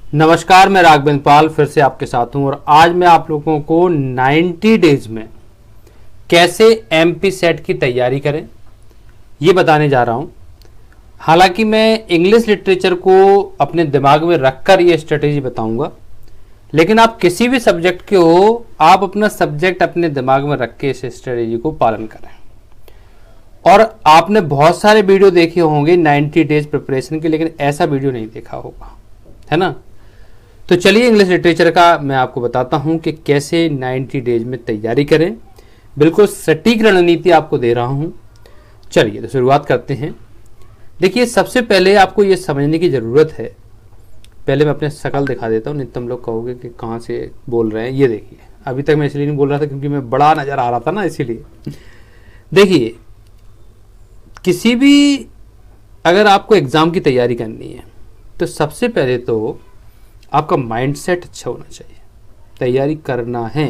नमस्कार, मैं राघवेंद्र पाल फिर से आपके साथ हूं और आज मैं आप लोगों को 90 डेज में कैसे एमपी सेट की तैयारी करें ये बताने जा रहा हूं। हालांकि मैं इंग्लिश लिटरेचर को अपने दिमाग में रखकर ये स्ट्रेटेजी बताऊंगा, लेकिन आप किसी भी सब्जेक्ट के हो, आप अपना सब्जेक्ट अपने दिमाग में रख के इस स्ट्रेटेजी को पालन करें। और आपने बहुत सारे वीडियो देखे होंगे 90 डेज प्रिपरेशन के, लेकिन ऐसा वीडियो नहीं देखा होगा, है ना। तो चलिए इंग्लिश लिटरेचर का मैं आपको बताता हूं कि कैसे 90 डेज में तैयारी करें। बिल्कुल सटीक रणनीति आपको दे रहा हूं। चलिए तो शुरुआत करते हैं। देखिए, सबसे पहले आपको ये समझने की ज़रूरत है। पहले मैं अपने शक्ल दिखा देता हूँ, नहीं तुम लोग कहोगे कि कहाँ से बोल रहे हैं। ये देखिए, अभी तक मैं इसलिए नहीं बोल रहा था क्योंकि मैं बड़ा नज़र आ रहा था ना, इसीलिए। देखिए, किसी भी अगर आपको एग्ज़ाम की तैयारी करनी है तो सबसे पहले तो आपका माइंडसेट अच्छा होना चाहिए। तैयारी करना है,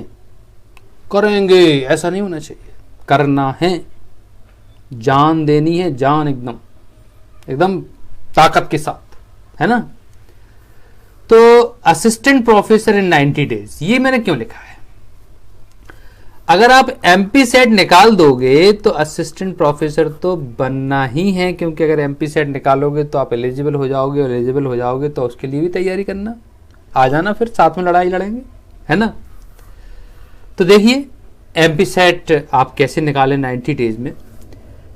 करेंगे ऐसा नहीं होना चाहिए, करना है, जान देनी है, जान एकदम एकदम ताकत के साथ, है ना। तो असिस्टेंट प्रोफेसर इन 90 डेज, ये मैंने क्यों लिखा है? अगर आप एमपी सेट निकाल दोगे तो असिस्टेंट प्रोफेसर तो बनना ही है, क्योंकि अगर एमपी सेट निकालोगे तो आप एलिजिबल हो जाओगे, और एलिजिबल हो जाओगे तो उसके लिए भी तैयारी करना। आ जाना, फिर साथ में लड़ाई लड़ेंगे, है ना। तो देखिए, एमपी सेट आप कैसे निकालें 90 डेज में।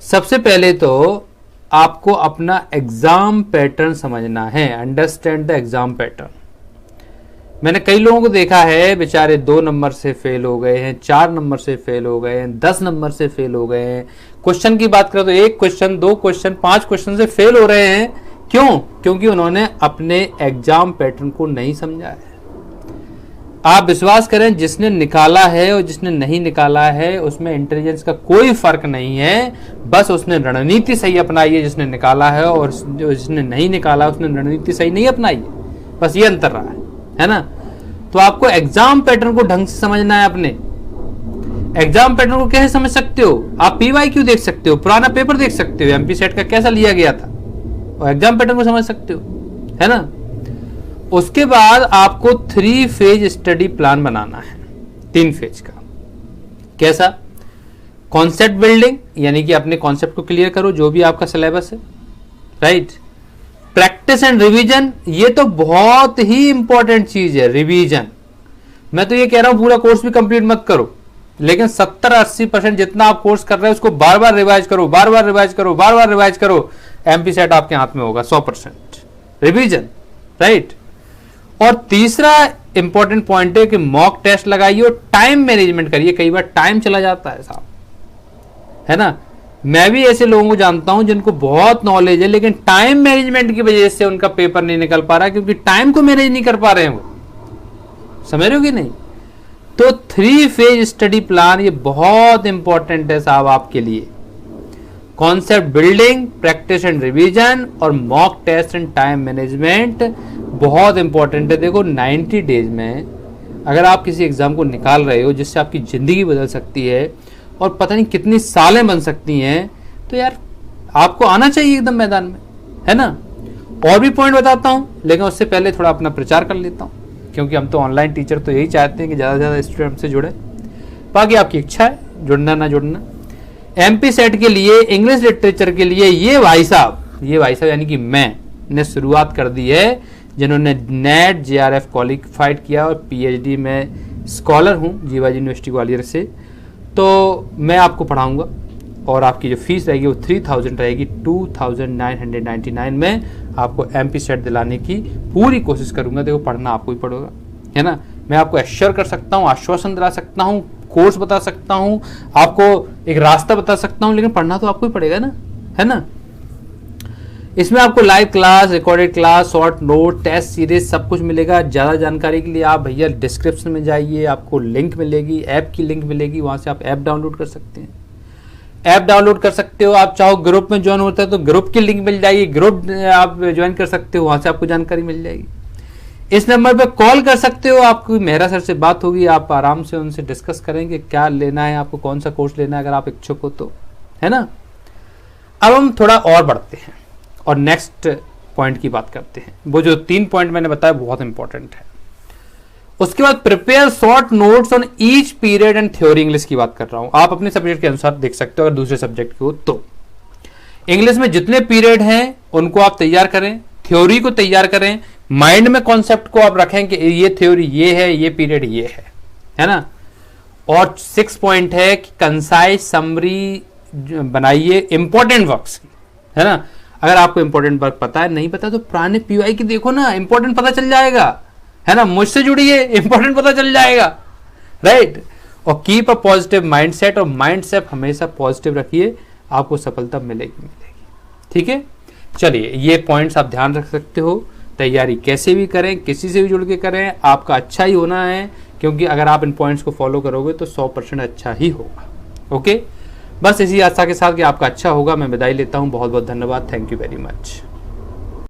सबसे पहले तो आपको अपना एग्जाम पैटर्न समझना है। Understand the exam pattern. मैंने कई लोगों को देखा है, बेचारे 2 नंबर से फेल हो गए हैं, 4 नंबर से फेल हो गए हैं, 10 नंबर से फेल हो गए हैं। क्वेश्चन की बात करें तो 1 क्वेश्चन, 2 क्वेश्चन, 5 क्वेश्चन से फेल हो रहे हैं। क्यों? क्योंकि उन्होंने अपने एग्जाम पैटर्न को नहीं समझा है। आप विश्वास करें, जिसने निकाला है और जिसने नहीं निकाला है उसमें इंटेलिजेंस का कोई फर्क नहीं है। बस उसने रणनीति सही अपनाई है जिसने निकाला है, और जिसने नहीं निकाला उसने रणनीति सही नहीं अपनाई है। बस ये अंतर रहा है ना। तो आपको एग्जाम पैटर्न को ढंग से समझना है। अपने एग्जाम पैटर्न को कैसे समझ सकते हो? आप PYQ देख सकते हो, पुराना पेपर देख सकते हो, एमपी सेट का कैसा लिया गया था, और एग्जाम पैटर्न को समझ सकते हो, है ना। उसके बाद आपको 3 फेज स्टडी प्लान बनाना है, 3 फेज का। कैसा? कॉन्सेप्ट बिल्डिंग, यानी कि अपने कॉन्सेप्ट को क्लियर करो, जो भी आपका सिलेबस है, राइट। प्रैक्टिस एंड रिवीजन, ये तो बहुत ही इंपॉर्टेंट चीज है, रिवीजन। मैं तो ये कह रहा हूं पूरा कोर्स भी कंप्लीट मत करो, लेकिन 70-80% जितना आप कोर्स कर रहे हैं उसको बार बार रिवाइज करो, बार बार रिवाइज करो, बार बार रिवाइज करो। एमपी सेट आपके हाथ में होगा 100% रिवीजन, राइट। और तीसरा इंपॉर्टेंट पॉइंट है कि मॉक टेस्ट लगाइए और टाइम मैनेजमेंट करिए। कई बार टाइम चला जाता है साहब, है ना। मैं भी ऐसे लोगों को जानता हूं जिनको बहुत नॉलेज है, लेकिन टाइम मैनेजमेंट की वजह से उनका पेपर नहीं निकल पा रहा, क्योंकि टाइम को मैनेज नहीं कर पा रहे हैं वो। समझ रहे हो कि नहीं? तो 3 फेज स्टडी प्लान ये बहुत इंपॉर्टेंट है साहब आपके लिए। Concept building, practice and revision, और mock test and time management बहुत इंपॉर्टेंट है। देखो, 90 डेज में अगर आप किसी एग्जाम को निकाल रहे हो जिससे आपकी जिंदगी बदल सकती है और पता नहीं कितनी सालें बन सकती हैं, तो यार आपको आना चाहिए एकदम मैदान में, है ना। और भी पॉइंट बताता हूं, लेकिन उससे पहले थोड़ा अपना प्रचार कर लेता हूं, क्योंकि हम तो ऑनलाइन टीचर तो यही चाहते हैं कि ज़्यादा से ज़्यादा स्टूडेंट हमसे जुड़े। बाकी आपकी इच्छा है जुड़ना ना जुड़ना। एमपी सेट के लिए, इंग्लिश लिटरेचर के लिए ये भाई साहब यानी कि मैं ने शुरुआत कर दी है, जिन्होंने नेट JRF क्वालिफाइड किया और PhD में स्कॉलर हूँ जीवाजी यूनिवर्सिटी ग्वालियर से। तो मैं आपको पढ़ाऊंगा और आपकी जो फीस रहेगी वो 3000 रहेगी। 2999 में आपको एमपी सेट दिलाने की पूरी कोशिश करूंगा। देखो, पढ़ना आपको ही पड़ेगा, है ना। मैं आपको एश्योर कर सकता हूँ, आश्वासन दिला सकता हूँ, कोर्स बता सकता हूँ, आपको एक रास्ता बता सकता हूँ, लेकिन पढ़ना तो आपको ही पड़ेगा ना, है ना। इसमें आपको live class, recorded class, short note, test series सब कुछ मिलेगा। ज़्यादा जानकारी के लिए आप भैया डिस्क्रिप्शन में जाइए, आपको लिंक मिलेगी, ऐप की लिंक मिलेगी, वहाँ से आप ऐप डाउनलोड कर सकते हैं। ऐप डाउनलोड कर सकते हो। आप चाहो ग्रुप में ज्वाइन होता है तो ग्रुप की लिंक मिल जाएगी, ग्रुप आप ज्वाइन कर सकते हो, वहाँ से आपको जानकारी मिल जाएगी। इस नंबर पर कॉल कर सकते हो, आपकी मेहरा सर से बात होगी, आप आराम से उनसे डिस्कस करेंगे क्या लेना है आपको, कौन सा कोर्स लेना है, अगर आप इच्छुक हो तो, है ना। अब हम थोड़ा और बढ़ते हैं और नेक्स्ट पॉइंट की बात करते हैं। वो जो 3 पॉइंट मैंने बताया बहुत इंपॉर्टेंट है। उसके बाद prepare short notes on each period and theory, English की बात कर रहा हूं, आप अपने सब्जेक्ट के अनुसार देख सकते हो अगर दूसरे सब्जेक्ट को। तो इंग्लिश में जितने पीरियड हैं उनको आप तैयार करें, थ्योरी को तैयार करें, माइंड में कॉन्सेप्ट को आप रखें कि ये थ्योरी ये है, ये पीरियड ये है ना। और 6 पॉइंट है कि कंसाइज समरी बनाइए इंपॉर्टेंट वर्क्स की, है ना। अगर आपको इंपॉर्टेंट वर्क पता है, नहीं पता तो पुराने पीवाई की देखो ना, इंपॉर्टेंट पता चल जाएगा, है ना। मुझसे जुड़िए, इंपॉर्टेंट पता चल जाएगा, राइट। और कीप अ पॉजिटिव माइंडसेट, और माइंडसेट हमेशा पॉजिटिव रखिए, आपको सफलता मिलेगी। ठीक है, चलिए ये पॉइंट्स आप ध्यान रख सकते हो। तैयारी कैसे भी करें, किसी से भी जुड़ के करें, आपका अच्छा ही होना है, क्योंकि अगर आप इन पॉइंट्स को फॉलो करोगे तो 100% अच्छा ही होगा। ओके, बस इसी आशा के साथ कि आपका अच्छा होगा मैं विदाई लेता हूं। बहुत बहुत धन्यवाद, थैंक यू वेरी मच।